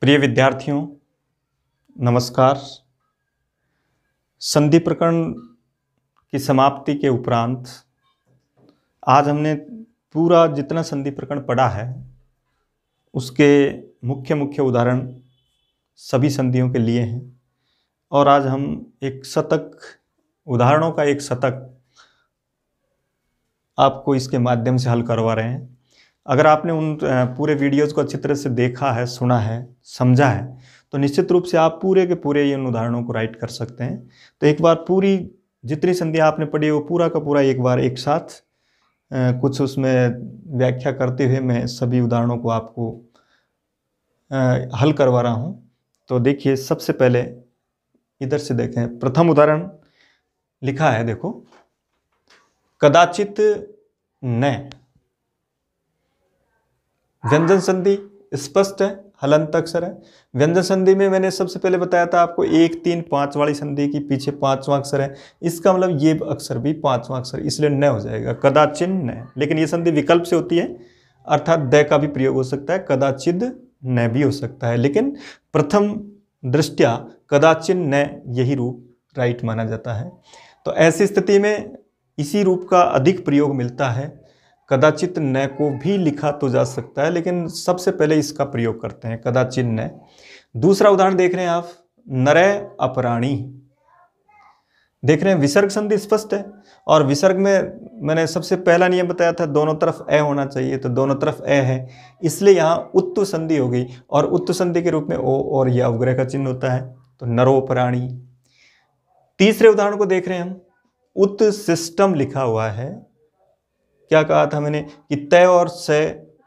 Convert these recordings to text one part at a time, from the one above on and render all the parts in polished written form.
प्रिय विद्यार्थियों, नमस्कार। संधि प्रकरण की समाप्ति के उपरांत आज हमने पूरा जितना संधि प्रकरण पढ़ा है उसके मुख्य मुख्य उदाहरण सभी संधियों के लिए हैं और आज हम एक शतक उदाहरणों का एक शतक आपको इसके माध्यम से हल करवा रहे हैं। अगर आपने उन पूरे वीडियोज़ को अच्छी तरह से देखा है, सुना है, समझा है तो निश्चित रूप से आप पूरे के पूरे इन उदाहरणों को राइट कर सकते हैं। तो एक बार पूरी जितनी संधियाँ आपने पढ़ी वो पूरा का पूरा एक बार एक साथ कुछ उसमें व्याख्या करते हुए मैं सभी उदाहरणों को आपको हल करवा रहा हूँ। तो देखिए, सबसे पहले इधर से देखें। प्रथम उदाहरण लिखा है, देखो, कदाचित न। व्यंजन संधि स्पष्ट है, हलंत अक्षर है। व्यंजन संधि में मैंने सबसे पहले बताया था आपको 1, 3, 5 वाली संधि की पीछे 5वां अक्षर है। इसका मतलब ये अक्षर भी 5वां अक्षर, इसलिए न हो जाएगा, कदाचिन न। लेकिन ये संधि विकल्प से होती है, अर्थात द का भी प्रयोग हो सकता है, कदाचिद न भी हो सकता है, लेकिन प्रथम दृष्टया कदाचिन न यही रूप राइट माना जाता है। तो ऐसी स्थिति में इसी रूप का अधिक प्रयोग मिलता है। कदाचित न को भी लिखा तो जा सकता है, लेकिन सबसे पहले इसका प्रयोग करते हैं, कदाचित न। दूसरा उदाहरण देख रहे हैं आप, नरे अपराणी। देख रहे हैं विसर्ग संधि स्पष्ट है और विसर्ग में मैंने सबसे पहला नियम बताया था, दोनों तरफ ए होना चाहिए, तो दोनों तरफ ए है, इसलिए यहाँ उत्तु संधि हो गई और उत्तु संधि के रूप में ओ और या उपग्रह का चिन्ह होता है, तो नरोपराणी। तीसरे उदाहरण को देख रहे हैं हम, उत सिस्टम लिखा हुआ है। क्या कहा था मैंने कि तय और से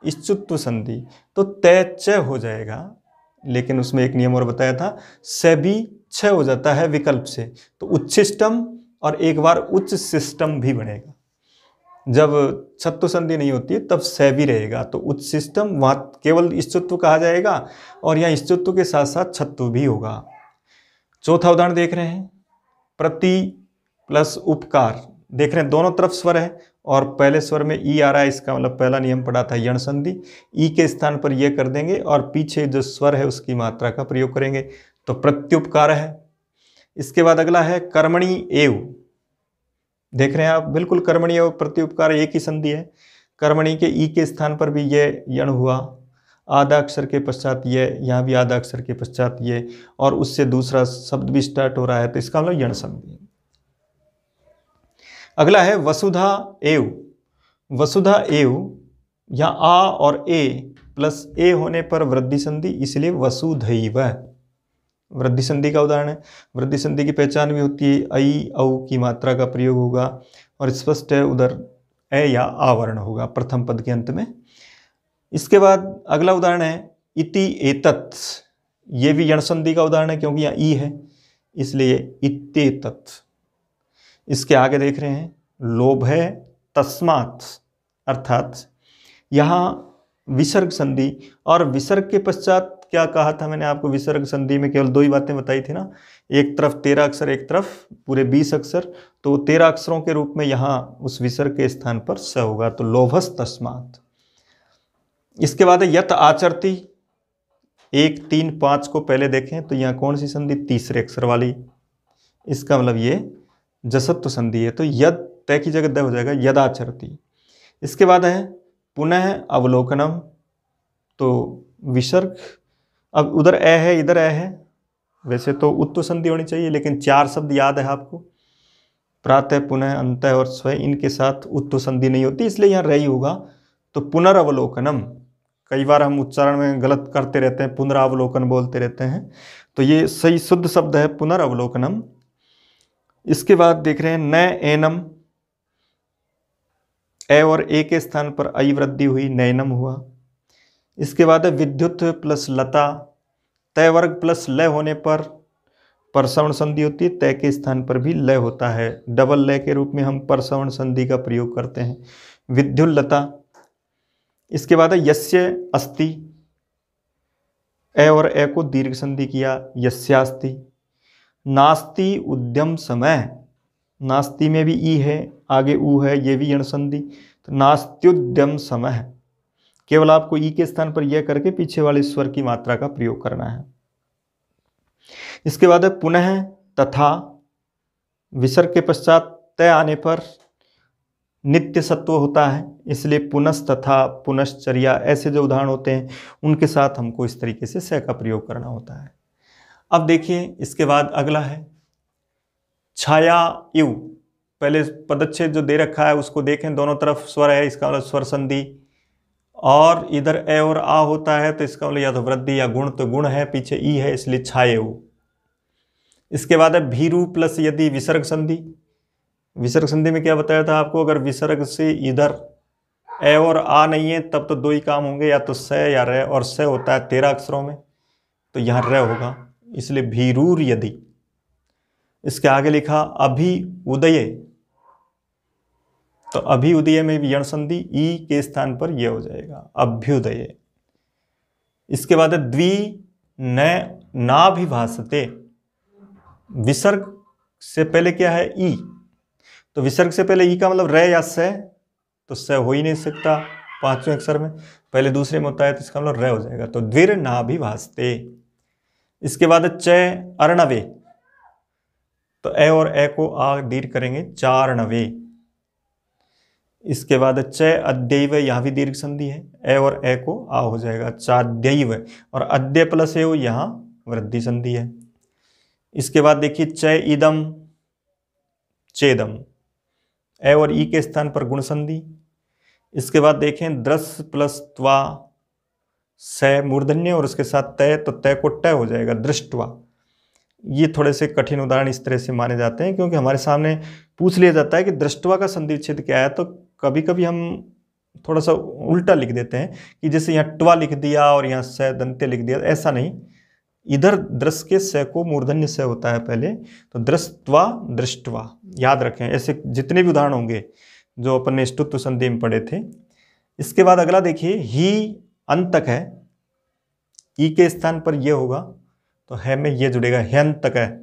इच्छुत्व संधि, तो तय च हो जाएगा, लेकिन उसमें एक नियम और बताया था, से भी छ हो जाता है विकल्प से, तो उच्छिष्टम और एक बार उच्च सिस्टम भी बनेगा। जब छत्व संधि नहीं होती है तब से भी रहेगा, तो उच्च सिस्टम वहां केवल इच्छुत्व कहा जाएगा और यहाँ इच्छुत्व के साथ साथ छत्व भी होगा। चौथा उदाहरण देख रहे हैं, प्रति प्लस उपकार। देख रहे हैं दोनों तरफ स्वर है और पहले स्वर में ई आ रहा है, इसका मतलब पहला नियम पढ़ा था यण संधि, ई के स्थान पर ये कर देंगे और पीछे जो स्वर है उसकी मात्रा का प्रयोग करेंगे, तो प्रत्युपकार है। इसके बाद अगला है कर्मणि एव। देख रहे हैं आप, बिल्कुल कर्मणि एव प्रत्युपकार एक ही संधि है। कर्मणि के ई के स्थान पर भी ये यण हुआ, आधा अक्षर के पश्चात ये, यहाँ भी आधा अक्षर के पश्चात ये, और उससे दूसरा शब्द भी स्टार्ट हो रहा है, तो इसका मतलब यण संधि। अगला है वसुधा एव। वसुधा एव, यहाँ आ और ए प्लस ए होने पर वृद्धि संधि, इसलिए वसुधैव वृद्धि संधि का उदाहरण है। वृद्धि संधि की पहचान भी होती है, ऐ औ की मात्रा का प्रयोग होगा और स्पष्ट है उधर ए या आवरण होगा प्रथम पद के अंत में। इसके बाद अगला उदाहरण है इति एतत्। ये भी यण संधि का उदाहरण है क्योंकि यहाँ ई है, इसलिए इत्येतत्। इसके आगे देख रहे हैं लोभ है तस्मात्, अर्थात यहाँ विसर्ग संधि, और विसर्ग के पश्चात क्या कहा था मैंने आपको, विसर्ग संधि में केवल दो ही बातें बताई थी ना, एक तरफ 13 अक्षर, एक तरफ पूरे 20 अक्षर, तो 13 अक्षरों के रूप में यहाँ उस विसर्ग के स्थान पर स होगा, तो लोभस तस्मात्। इसके बाद है यत आचरति। 1, 3, 5 को पहले देखें तो यहाँ कौन सी संधि, तीसरे अक्षर वाली, इसका मतलब ये जसत्व संधि है, तो यद तय की जगह द हो जाएगा, यदाचरति। इसके बाद है पुनः अवलोकनम, तो विसर्ग, अब उधर ए है इधर ए है, वैसे तो उत्तु संधि होनी चाहिए, लेकिन 4 शब्द याद है आपको, प्रातः, पुनः, अंतः और स्वयं, इनके साथ उत्तु संधि नहीं होती, इसलिए यहाँ रही होगा, तो पुनरावलोकनम। कई बार हम उच्चारण में गलत करते रहते हैं, पुनरावलोकन बोलते रहते हैं, तो ये सही शुद्ध शब्द है पुनरावलोकनम। इसके बाद देख रहे हैं न एनम। ए और ए के स्थान पर आई वृद्धि हुई, नैनम हुआ। इसके बाद है विद्युत प्लस लता। तय वर्ग प्लस लय होने पर परसवर्ण संधि होती है, तय के स्थान पर भी लय होता है, डबल लय के रूप में हम परसवर्ण संधि का प्रयोग करते हैं, विद्युल्लता। इसके बाद है यस्य अस्ति। ए और ए को दीर्घ संधि किया, यस्यास्ति। नास्ति उद्यम समय। नास्ति में भी ई है, आगे ऊ है, ये भी यण संधि, तो नास्त्युद्यम समय। केवल आपको ई के स्थान पर यह करके पीछे वाले स्वर की मात्रा का प्रयोग करना है। इसके बाद है पुनः तथा, विसर्ग के पश्चात तय आने पर नित्य सत्व होता है, इसलिए पुनस् तथा, पुनश्चर्या ऐसे जो उदाहरण होते हैं उनके साथ हमको इस तरीके से स का प्रयोग करना होता है। अब देखिए इसके बाद अगला है छाया इव। पहले पदच्छेद जो दे रखा है उसको देखें, दोनों तरफ स्वर है, इसका मतलब स्वर संधि, और इधर ए और आ होता है तो इसका मतलब या तो वृद्धि या गुण, तो गुण है, पीछे ई है इसलिए छायेउ। इसके बाद है भीरु प्लस यदि विसर्ग संधि। विसर्ग संधि में क्या बताया था आपको, अगर विसर्ग से इधर ए और आ नहीं है तब तो दो ही काम होंगे, या तो स या र, और स होता है 13 अक्षरों में तो यहाँ र होगा, इसलिए भीरूर यदि। इसके आगे लिखा अभि उदय, तो अभि उदय में भी यण संधि, ई के स्थान पर यह हो जाएगा अभ्युदय। इसके बाद द्वि न नाभिभासते, विसर्ग से पहले क्या है ई, तो विसर्ग से पहले ई का मतलब र या स, तो स हो ही नहीं सकता 5वें अक्षर में, पहले दूसरे में होता है तो इसका मतलब र हो जाएगा, तो द्विर नाभिभासते। इसके बाद च अर्णवे, तो ए और ए को आ दीर्घ करेंगे चार्णवे। इसके बाद च अद्यैव, यहाँ भी दीर्घ संधि है, ए और ए को आ हो जाएगा चाद्यैव, और अद्य प्लस ए यहाँ वृद्धि संधि है। इसके बाद देखिए च इदम चेदम, ए और ई के स्थान पर गुण संधि। इसके बाद देखें द्रस प्लस त्वा, स मूर्धन्य और उसके साथ तय, तो तय को टय हो जाएगा दृष्टवा। ये थोड़े से कठिन उदाहरण इस तरह से माने जाते हैं क्योंकि हमारे सामने पूछ लिया जाता है कि दृष्टवा का संधि विच्छेद क्या है, तो कभी कभी हम थोड़ा सा उल्टा लिख देते हैं कि जैसे यहाँ ट्वा लिख दिया और यहाँ स दंते लिख दिया, ऐसा नहीं। इधर द्रस के स को मूर्धन्य से होता है पहले, तो दृष्टवा दृष्टवा याद रखें। ऐसे जितने भी उदाहरण होंगे जो अपन ने स्तुत्व संधि में पढ़े थे। इसके बाद अगला देखिए ही अंतक है, ई के स्थान पर यह होगा तो है में ये जुड़ेगा, ह्यंतक है।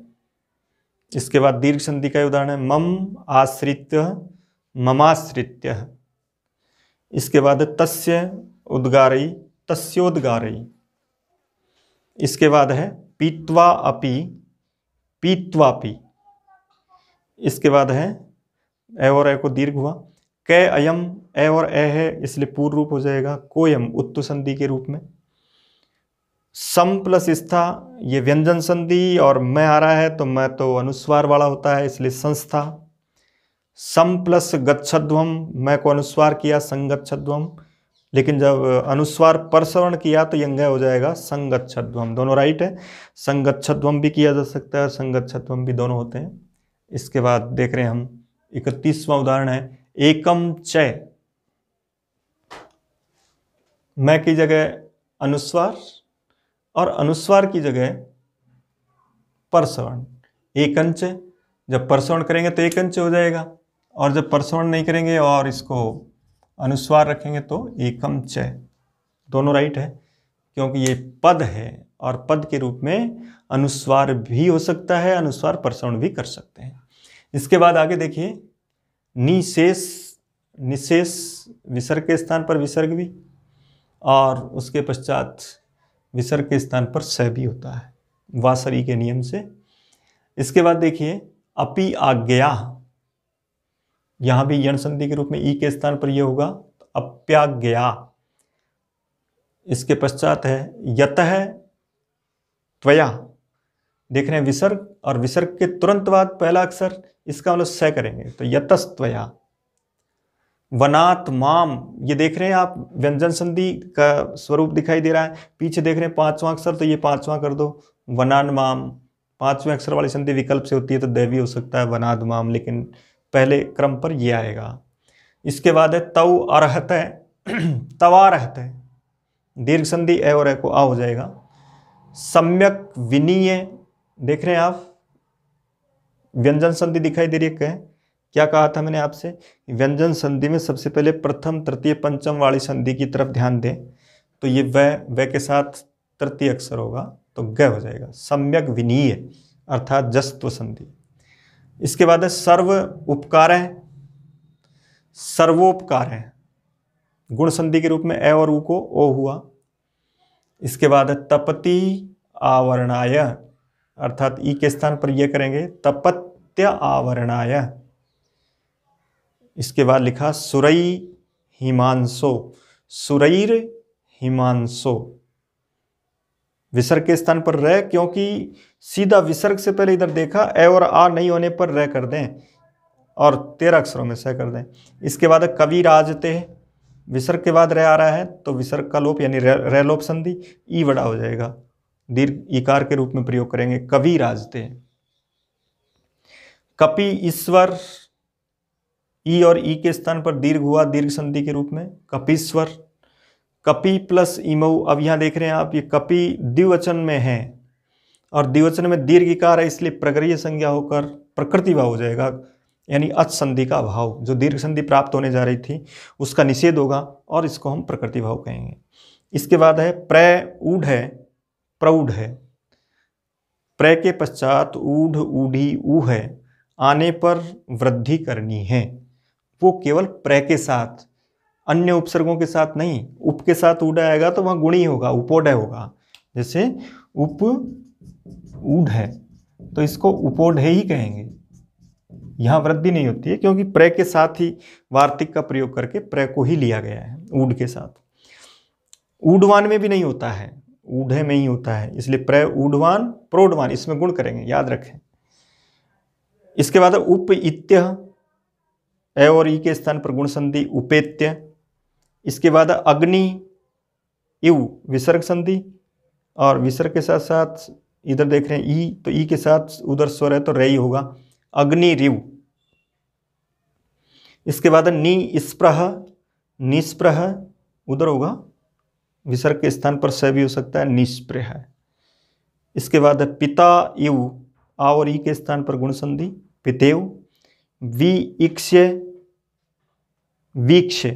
इसके बाद दीर्घ संधि का उदाहरण है मम आश्रित्य ममाश्रित्य। इसके बाद तस्य उद्गारई तस्योद्गारई। इसके बाद है पीत्वा अपि पीत्वापि। इसके बाद है ए और ए को दीर्घ हुआ, कै अयम, ए और ए है इसलिए पूर्व रूप हो जाएगा कोयम उत्तु संधि के रूप में। सम प्लस स्था ये व्यंजन संधि, और मैं आ रहा है तो मैं तो अनुस्वार वाला होता है इसलिए संस्था। सम प्लस गच्छध्वम, मैं को अनुस्वार किया संगच्छध्वम, लेकिन जब अनुस्वार परसवर्ण किया तो यंग हो जाएगा संगच्छध्वम। दोनों राइट है, संगच्छध्वम भी किया जा सकता है, संगच्छध्वम भी दोनों होते हैं। इसके बाद देख रहे हैं हम 31वां उदाहरण है एकम च, मैं की जगह अनुस्वार और अनुस्वार की जगह परसवर्ण। एकंच, जब परसवर्ण करेंगे तो एकंच हो जाएगा, और जब परसवर्ण नहीं करेंगे और इसको अनुस्वार रखेंगे तो एकम च। दोनों राइट है क्योंकि ये पद है और पद के रूप में अनुस्वार भी हो सकता है, अनुस्वार परसवर्ण भी कर सकते हैं। इसके बाद आगे देखिए निशेष, निशेष विसर्ग के स्थान पर विसर्ग भी, और उसके पश्चात विसर्ग के स्थान पर स भी होता है वासरी के नियम से। इसके बाद देखिए अपि आज्ञा, यहां भी यण संधि के रूप में ई के स्थान पर यह होगा तो अप्याज्ञा। इसके पश्चात है यतः त्वया, देख रहे हैं विसर्ग और विसर्ग के तुरंत बाद पहला अक्षर, इसका मतलब स करेंगे तो यतस्त्वया। वनात् माम, ये देख रहे हैं आप व्यंजन संधि का स्वरूप दिखाई दे रहा है, पीछे देख रहे हैं 5वां अक्षर तो ये 5वां कर दो वनान माम। 5वें अक्षर वाली संधि विकल्प से होती है तो दैवी हो सकता है वनाद माम, लेकिन पहले क्रम पर ये आएगा। इसके बाद है तव अर्हत है तवा रहत है, दीर्घ संधि ए और ए को आ हो जाएगा। सम्यक विनीय, देख रहे हैं आप व्यंजन संधि दिखाई दे रही है। क्या कहा था मैंने आपसे, व्यंजन संधि में सबसे पहले प्रथम तृतीय पंचम वाली संधि की तरफ ध्यान दें, तो ये व के साथ तृतीय अक्षर होगा तो ग हो जाएगा। सम्यक विनीय अर्थात जस्त्व संधि। इसके बाद है सर्व उपकार है, सर्वोपकार है, गुण संधि के रूप में ए और ऊ को ओ हुआ। इसके बाद है तपति आवर्णाय, अर्थात ई के स्थान पर यह करेंगे तपत्य आवर्णाय। इसके बाद लिखा सुरई हिमांशो, सुरैर हिमांशो, विसर्ग के स्थान पर र, क्योंकि सीधा विसर्ग से पहले इधर देखा ए और आ नहीं होने पर र कर दें और 13 अक्षरों में स कर दें। इसके बाद कवि राजते, विसर्ग के बाद र आ रहा है तो विसर्ग का लोप यानी र लोप संधि, ई बड़ा हो जाएगा, दीर्घ ईकार के रूप में प्रयोग करेंगे कवि राजते। कपि ईश्वर, ई और ई के स्थान पर दीर्घ हुआ दीर्घ संधि के रूप में कपीश्वर। कपि प्लस इमऊ, अब यहां देख रहे हैं आप ये कपि द्विवचन में है और द्विवचन में दीर्घ इकार है, इसलिए प्रगरीय संज्ञा होकर प्रकृति भाव हो जाएगा, यानी अच संधि का भाव, जो दीर्घ संधि प्राप्त होने जा रही थी उसका निषेध होगा और इसको हम प्रकृति भाव कहेंगे। इसके बाद है प्रऊढ़ है, प्रौढ़ है, प्र के पश्चात ऊढ़ ऊढ़ी ऊ है, आने पर वृद्धि करनी है, वो केवल प्र के साथ, अन्य उपसर्गों के साथ नहीं। उप के साथ ऊढ़ आएगा तो वहां गुणी होगा, उपोढ़ होगा, जैसे उप ऊढ़ है तो इसको उपोढ़ ही कहेंगे, यहां वृद्धि नहीं होती है क्योंकि प्र के साथ ही वार्तिक का प्रयोग करके प्र को ही लिया गया है ऊढ़ के साथ। ऊढ़वान में भी नहीं होता है, ऊढ़े में ही होता है, इसलिए प्र ऊढ़वान प्रोढ़वान, इसमें गुण करेंगे, याद रखें। इसके बाद उप इत्य, ए और ई के स्थान पर गुण संधि उपेत्य। इसके बाद अग्नि इव, विसर्ग संधि और विसर्ग के साथ साथ इधर देख रहे हैं ई, तो ई के साथ उधर स्वर है तो रे ही होगा, अग्नि रिव। इसके बाद निस्पृह, निस्पृह उधर होगा, विसर्ग के स्थान पर स भी हो सकता है, निस्पृह। इसके बाद पिता इव, आ और ई के स्थान पर गुण संधि पितेव। वीक्ष्य, वीक्ष,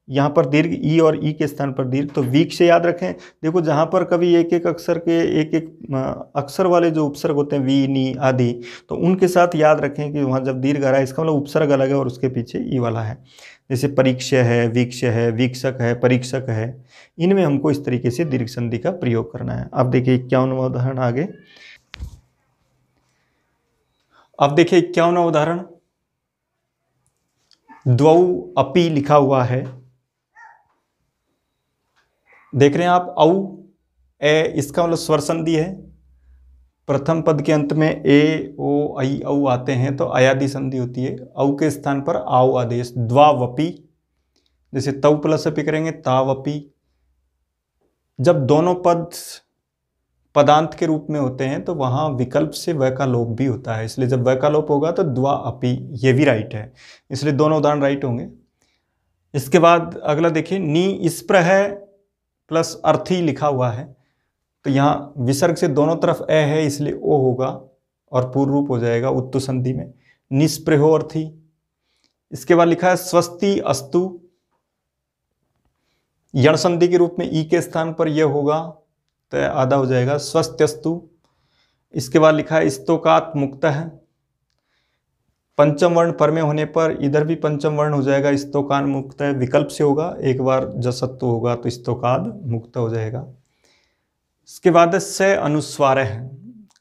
यहाँ पर दीर्घ ई और ई के स्थान पर दीर्घ, तो वीक्ष याद रखें। देखो जहाँ पर कभी एक एक अक्षर के एक एक अक्षर वाले जो उपसर्ग होते हैं वी नी आदि, तो उनके साथ याद रखें कि वहाँ जब दीर्घ आ रहा है इसका मतलब उपसर्ग अलग है और उसके पीछे ई वाला है। जैसे परीक्ष्य है, वीक्ष है, वीक्षक है, परीक्षक है, इनमें हमको इस तरीके से दीर्घ संधि का प्रयोग करना है। अब देखिए 51वां उदाहरण आगे। अब देखिए 51वां उदाहरण, द्वौ अपि लिखा हुआ है, देख रहे हैं आप, औ ए, इसका मतलब स्वर संधि है। प्रथम पद के अंत में ए ओ ऐ औ आते हैं तो अयादि संधि होती है। औ के स्थान पर आओ आदेश, द्वावपि, जैसे तौ प्लस अपि करेंगे तावपि। जब दोनों पद पदांत के रूप में होते हैं तो वहां विकल्प से व का लोप भी होता है, इसलिए जब व का लोप होगा तो द्वा अपि, ये भी राइट है, इसलिए दोनों उदाहरण राइट होंगे। इसके बाद अगला देखिए, निस्पृह प्लस अर्थी लिखा हुआ है, तो यहाँ विसर्ग से दोनों तरफ ए है इसलिए ओ होगा और पूर्व रूप हो जाएगा उत्तु संधि में, निस्पृहो अर्थी। इसके बाद लिखा है स्वस्ति अस्तु, यण संधि के रूप में ई के स्थान पर यह होगा तो आधा हो जाएगा स्वस्त्यस्तु। इसके बाद लिखा है स्तोकात मुक्त है, पंचम वर्ण पर में होने पर इधर भी पंचम वर्ण हो जाएगा, स्तोकान मुक्त है, विकल्प से होगा, एक बार जसत्व होगा तो स्तोकाद मुक्त हो जाएगा। इसके बाद से अनुस्वार है,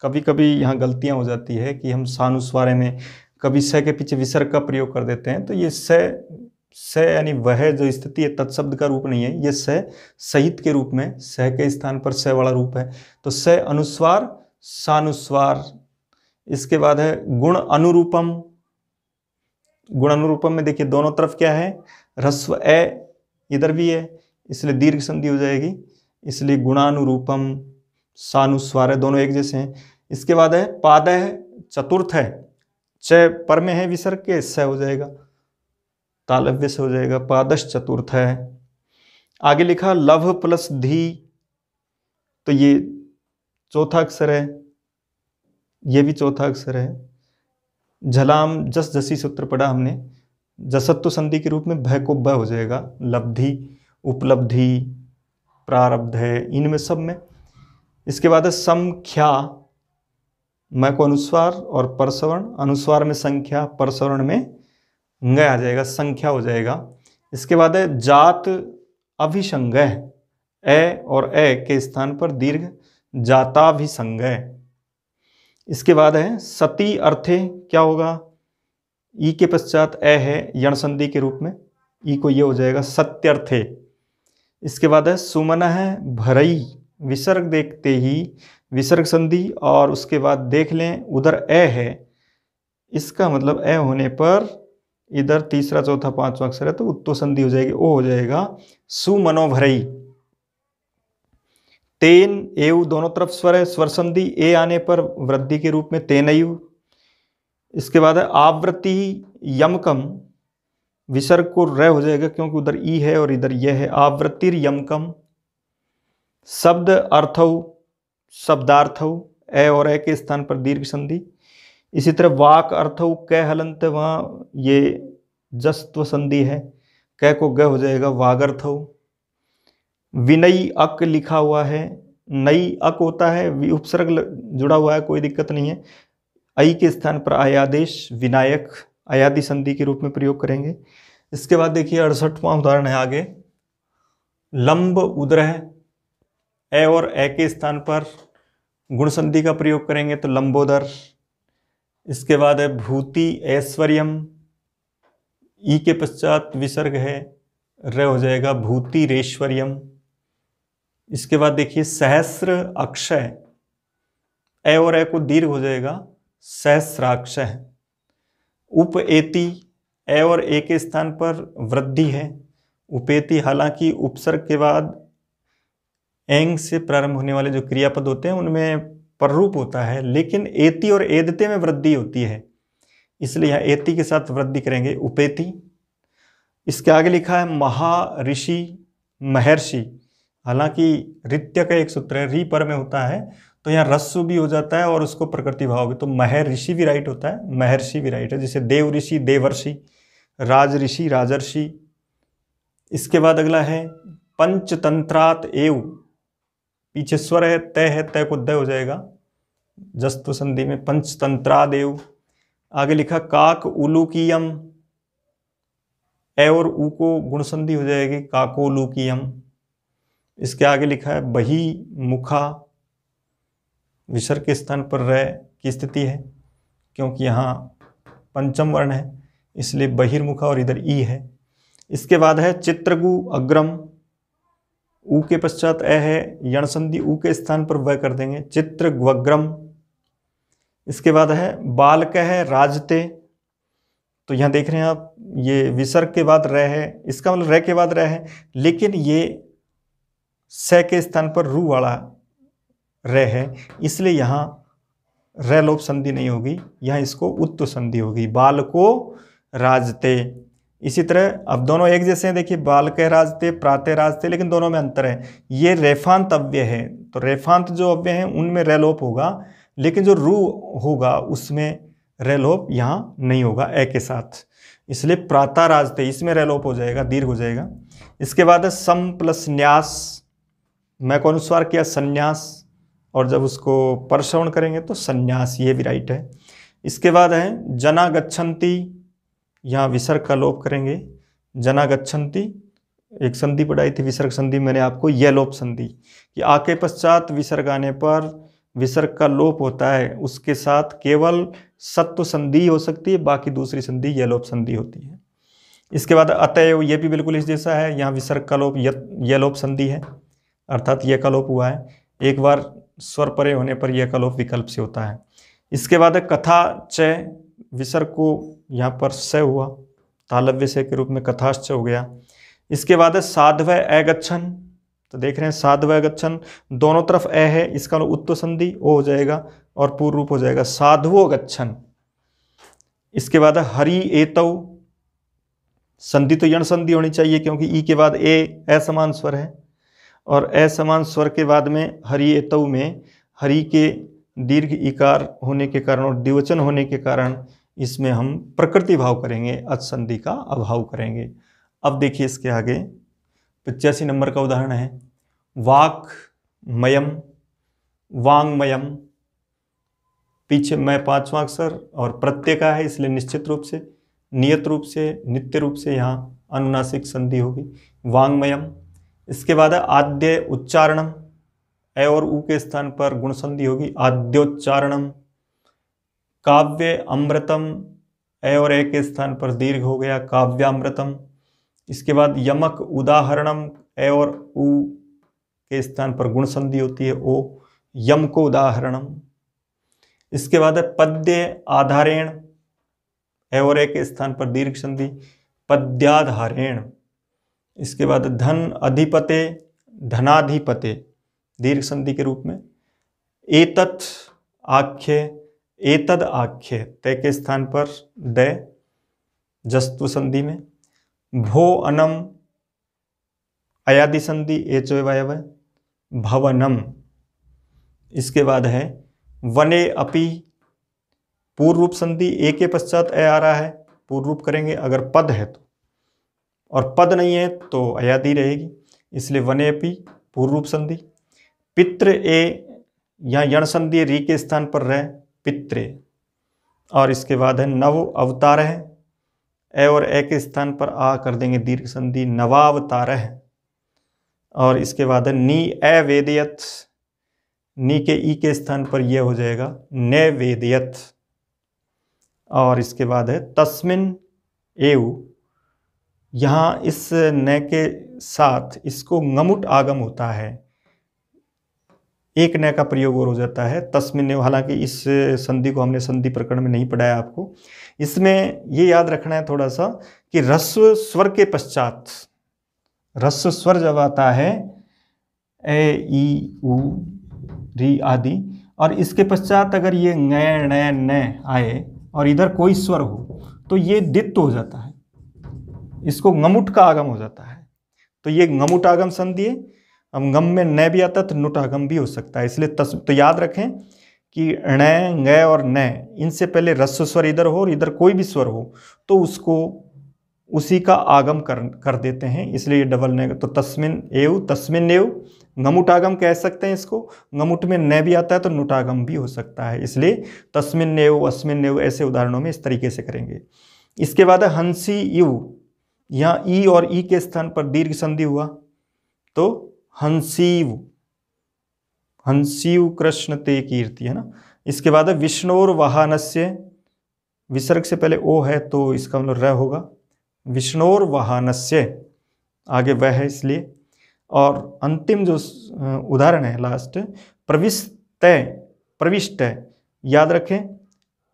कभी कभी यहाँ गलतियाँ हो जाती है कि हम सानुस्वार में कभी स के पीछे विसर्ग का प्रयोग कर देते हैं, तो ये स यानी वह जो स्थिति है तत्शब्द का रूप नहीं है, ये स सहित के रूप में, स के स्थान पर स वाला रूप है, तो स अनुस्वार सानुस्वार। इसके बाद है गुण अनुरूपम, गुण अनुरूपम में देखिए दोनों तरफ क्या है, ह्रस्व ए इधर भी है इसलिए दीर्घ संधि हो जाएगी, इसलिए गुणानुरूपम सानुस्वार है, दोनों एक जैसे हैं। इसके बाद है पाद है, चतुर्थ है, च पर में है विसर्ग के, स हो जाएगा, तालव्य से हो जाएगा, पादश चतुर्थ है। आगे लिखा लभ प्लस धी, तो ये चौथा अक्षर है, ये भी चौथा अक्षर है। झलाम जस जसी सूत्र पढ़ा हमने, जसत्व संधि के रूप में भय को ब हो जाएगा, लब्धि उपलब्धि प्रारब्ध है इनमें सब में। इसके बाद है संख्या, मैं को अनुस्वार और परसवर्ण, अनुस्वार में संख्या, परसवर्ण में ङ आ जाएगा, संख्या हो जाएगा। इसके बाद है जात अभिसंगह, ए और ए के स्थान पर दीर्घ जाताभिसंगह। इसके बाद है सती अर्थे, क्या होगा, ई के पश्चात ए है यण संधि के रूप में, ई को ये हो जाएगा सत्यर्थे। इसके बाद है सुमन है भरई, विसर्ग देखते ही विसर्ग संधि, और उसके बाद देख लें उधर ए है, इसका मतलब ए होने पर इधर तीसरा चौथा पांचवा अक्षर है तो उत्तो संधि हो जाएगी, ओ हो जाएगा सुमनो भरई। तेन एव दोनों तरफ स्वर है, स्वर संधि, ए आने पर वृद्धि के रूप में तेनयु। इसके बाद है आवृत्ति यमकम, विसर्ग को र हो जाएगा क्योंकि उधर ई है और इधर यह है, आवृत्तिर यमकम। शब्द अर्थौ, शब्दार्थौ, ए और ए के स्थान पर दीर्घ संधि। इसी तरह वाक अर्थौ क हलंत, वहाँ ये जस्त्व संधि है, क को ग हो जाएगा वागर्थौ। विनयी अक लिखा हुआ है, नई अक होता है, उपसर्ग जुड़ा हुआ है, कोई दिक्कत नहीं है। ऐ के स्थान पर आयादेश विनायक, अयादि संधि के रूप में प्रयोग करेंगे। इसके बाद देखिए 68वां उदाहरण है आगे, लंब उदरह, ए और ए के स्थान पर गुण संधि का प्रयोग करेंगे तो लंबोदर। इसके बाद है भूति ऐश्वर्यम, ई के पश्चात विसर्ग है, र हो जाएगा भूति रेश्वर्यम। इसके बाद देखिए सहस्र अक्षय, ए और ए को दीर्घ हो जाएगा सहस्राक्षय। उपेति, ए और ए के स्थान पर वृद्धि है, उपेति, हालांकि उपसर्ग के बाद एंग से प्रारंभ होने वाले जो क्रियापद होते हैं उनमें पररूप होता है, लेकिन एति और एदते में वृद्धि होती है, इसलिए यहाँ एति के साथ वृद्धि करेंगे उपेति। इसके आगे लिखा है महाऋषि महर्षि, हालांकि रित्य का एक सूत्र है, री पर में होता है तो यहाँ रस्सु भी हो जाता है और उसको प्रकृति भाव भी, तो महर्षि भी राइट होता है, महर्षि भी राइट है, जैसे देव ऋषि देवर्षि, राज ऋषि राजर्षि। इसके बाद अगला है पंचतंत्रात एव, पीछे स्वर है, तय है, तय को द हो जाएगा जस्तु संधि में, पंचतंत्रादेव। आगे लिखा काक उलूकियम, ए और ऊ को गुण संधि हो जाएगी काकोलूकियम। इसके आगे लिखा है बही मुखा, विसर्ग के स्थान पर र की स्थिति है क्योंकि यहाँ पंचम वर्ण है, इसलिए बहिर्मुखा और इधर ई है। इसके बाद है चित्रगु अग्रम, ऊ के पश्चात ए है, यण संधि, ऊ के स्थान पर व कर देंगे चित्रग्वग्रम। इसके बाद है बालक है राजते, तो यहाँ देख रहे हैं आप ये विसर्ग के बाद र है, इसका मतलब र के बाद र है, लेकिन ये स के स्थान पर रू वाला र है, इसलिए यहाँ र लोप संधि नहीं होगी, यहाँ इसको उत्तो संधि होगी, बालको राजते। इसी तरह अब दोनों एक जैसे हैं, देखिए बालक राजते प्रातः राजते, लेकिन दोनों में अंतर है, ये रेफांत अव्यय है, तो रेफांत जो अव्यय हैं उनमें र लोप होगा, लेकिन जो रू होगा उसमें र लोप यहाँ नहीं होगा ए के साथ, इसलिए प्रातः राजते, इसमें र लोप हो जाएगा, दीर्घ हो जाएगा। इसके बाद है सम प्लस न्यास, मैं को अनुस्वार किया संन्यास, और जब उसको परश्रवण करेंगे तो संन्यास, ये भी राइट है। इसके बाद है जना गच्छन्ति, यहाँ विसर्ग का लोप करेंगे, जना गच्छन्ति, एक संधि पढ़ाई थी विसर्ग संधि मैंने आपको, यह लोप संधि कि आ के पश्चात विसर्ग आने पर विसर्ग का लोप होता है, उसके साथ केवल सत्व संधि हो सकती है, बाकी दूसरी संधि यह लोप संधि होती है। इसके बाद अतएव, ये भी बिल्कुल इस जैसा है, यहाँ विसर्ग का लोप यह लोप संधि है, अर्थात यह का लोप हुआ है, एक बार स्वर परे होने पर यह का लोप विकल्प से होता है। इसके बाद है कथा च, विसर्ग को यहाँ पर स हुआ, तालव्य से के रूप में कथाश्च हो गया। इसके बाद है साध्व अगच्छन, तो देख रहे हैं साध्व अगच्छन, दोनों तरफ ए है, इसका उत्तो संधि ओ हो जाएगा और पूर्व रूप हो जाएगा साधवो गच्छन। इसके बाद है हरि एतौ, संधि तो यण संधि होनी चाहिए क्योंकि ई के बाद ए असमान स्वर है, और असमान स्वर के बाद में हरि एतौ में हरि के दीर्घ इकार होने के कारण और द्विवचन होने के कारण इसमें हम प्रकृति भाव करेंगे, अच संधि का अभाव करेंगे। अब देखिए इसके आगे 85 नंबर का उदाहरण है वाक्मयम, वांगमयम, पीछे मैं पांचवा अक्षर और प्रत्यय का है, इसलिए निश्चित रूप से नियत रूप से नित्य रूप से यहाँ अनुनासिक संधि होगी वांगमयम। इसके बाद है आद्य उच्चारणम, ए और ऊ के स्थान पर गुण संधि होगी, आद्योच्चारणम। काव्य अमृतम, ए और ए के स्थान पर दीर्घ हो गया, काव्यामृतम। इसके बाद यमक उदाहरणम, ए और ऊ के स्थान पर गुण संधि होती है, ओ, यम को उदाहरणम। इसके बाद है पद्य आधारेण, ए और ए के स्थान पर दीर्घ संधि, पद्याधारेण। इसके बाद धन अधिपते, धनाधिपते, दीर्घ संधि के रूप में। एतत् आख्य, एतद आख्य, ते के स्थान पर दे, जस्तु संधि में। भो अनम, अयादि संधि, एच वायव, भवनम। इसके बाद है वने अपि, पूर्व रूप संधि, ए के पश्चात ए आ रहा है, पूर्व रूप करेंगे अगर पद है तो, और पद नहीं है तो अयादि रहेगी, इसलिए वने अपि पूर्व रूप संधि। पित्र ए, यहाँ यण संधि री के स्थान पर रहे, पित्रे। और इसके बाद है नव अवतार है, ए और ए के स्थान पर आ कर देंगे दीर्घ संधि, नवावतार है। और इसके बाद है नी अवेदयत, नी के ई के स्थान पर यह हो जाएगा नैवेदयत। और इसके बाद है तस्मिन एव, यहाँ इस न के साथ इसको ngमुट आगम होता है, एक न का प्रयोग और हो जाता है, तस्मिन एव। हालांकि इस संधि को हमने संधि प्रकरण में नहीं पढ़ाया आपको। इसमें ये याद रखना है थोड़ा सा कि ह्रस्व स्वर के पश्चात, ह्रस्व स्वर जब आता है ए ई उ री आदि, और इसके पश्चात अगर ये न न न आए और इधर कोई स्वर हो तो ये दित्व हो जाता है, इसको ngमुट का आगम हो जाता है। तो ये ngमुट आगम संधि है। अब ngम में न भी आता है तो नुट आगम भी हो सकता है, इसलिए तो याद रखें कि ण, ng और न, इनसे पहले ह्रस्व स्वर इधर हो और इधर कोई भी स्वर हो तो उसको उसी का आगम कर देते हैं, इसलिए डबल न। तो तस्मिन एव ngमुट आगम कह सकते हैं इसको। ngमुट में न भी आता है तो नुटागम भी हो सकता है, इसलिए तस्मिन एव, अस्मिन एव, ऐसे उदाहरणों में इस तरीके से करेंगे। इसके बाद है हंसी इव, यहाँ ई और ई के स्थान पर दीर्घ संधि हुआ तो हंसीव, हंसीव कृष्ण ते कीर्ति, है ना। इसके बाद है विष्णोर वाहनस्य, विसर्ग से पहले ओ है तो इसका मतलब र होगा, विष्णोर वाहनस्य, आगे वह है इसलिए। और अंतिम जो उदाहरण है लास्ट, प्रविष्ट, याद रखें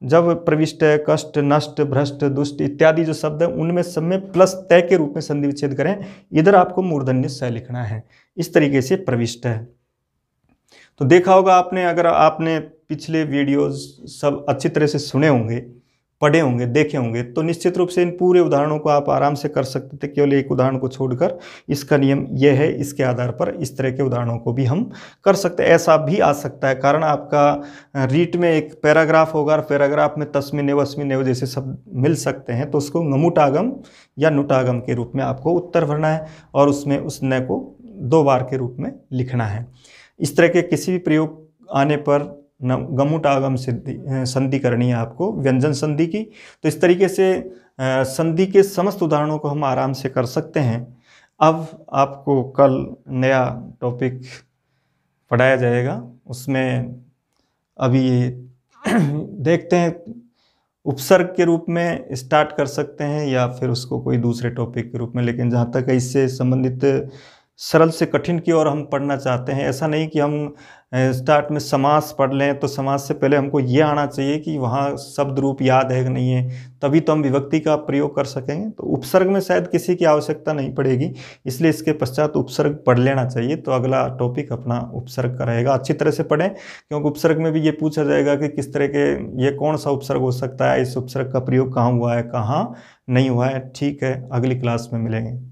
जब प्रविष्ट, कष्ट, नष्ट, भ्रष्ट, दुष्ट इत्यादि जो शब्द है उनमें सब में प्लस तय के रूप में संधि विच्छेद करें, इधर आपको मूर्धन्य स लिखना है, इस तरीके से प्रविष्ट है। तो देखा होगा आपने, अगर आपने पिछले वीडियोस सब अच्छी तरह से सुने होंगे, पढ़े होंगे, देखे होंगे, तो निश्चित रूप से इन पूरे उदाहरणों को आप आराम से कर सकते थे, केवल एक उदाहरण को छोड़कर। इसका नियम यह है, इसके आधार पर इस तरह के उदाहरणों को भी हम कर सकते हैं। ऐसा भी आ सकता है, कारण आपका रीट में एक पैराग्राफ होगा और पैराग्राफ में तस्मिन एव, अस्मिन एव जैसे शब्द मिल सकते हैं, तो उसको ngमुट आगम या नुटागम के रूप में आपको उत्तर भरना है और उसमें उस न को 2 बार के रूप में लिखना है। इस तरह के किसी भी प्रयोग आने पर ngमुट आगम संधि करनी है आपको व्यंजन संधि की। तो इस तरीके से संधि के समस्त उदाहरणों को हम आराम से कर सकते हैं। अब आपको कल नया टॉपिक पढ़ाया जाएगा, उसमें अभी देखते हैं उपसर्ग के रूप में स्टार्ट कर सकते हैं या फिर उसको कोई दूसरे टॉपिक के रूप में, लेकिन जहाँ तक इससे संबंधित सरल से कठिन की ओर हम पढ़ना चाहते हैं। ऐसा नहीं कि हम स्टार्ट में समास पढ़ लें, तो समास से पहले हमको ये आना चाहिए कि वहाँ शब्द रूप याद है कि नहीं है, तभी तो हम विभक्ति का प्रयोग कर सकेंगे। तो उपसर्ग में शायद किसी की आवश्यकता नहीं पड़ेगी, इसलिए इसके पश्चात उपसर्ग पढ़ लेना चाहिए। तो अगला टॉपिक अपना उपसर्ग का रहेगा। अच्छी तरह से पढ़ें, क्योंकि उपसर्ग में भी ये पूछा जाएगा कि किस तरह के, ये कौन सा उपसर्ग हो सकता है, इस उपसर्ग का प्रयोग कहाँ हुआ है, कहाँ नहीं हुआ है। ठीक है, अगली क्लास में मिलेंगे।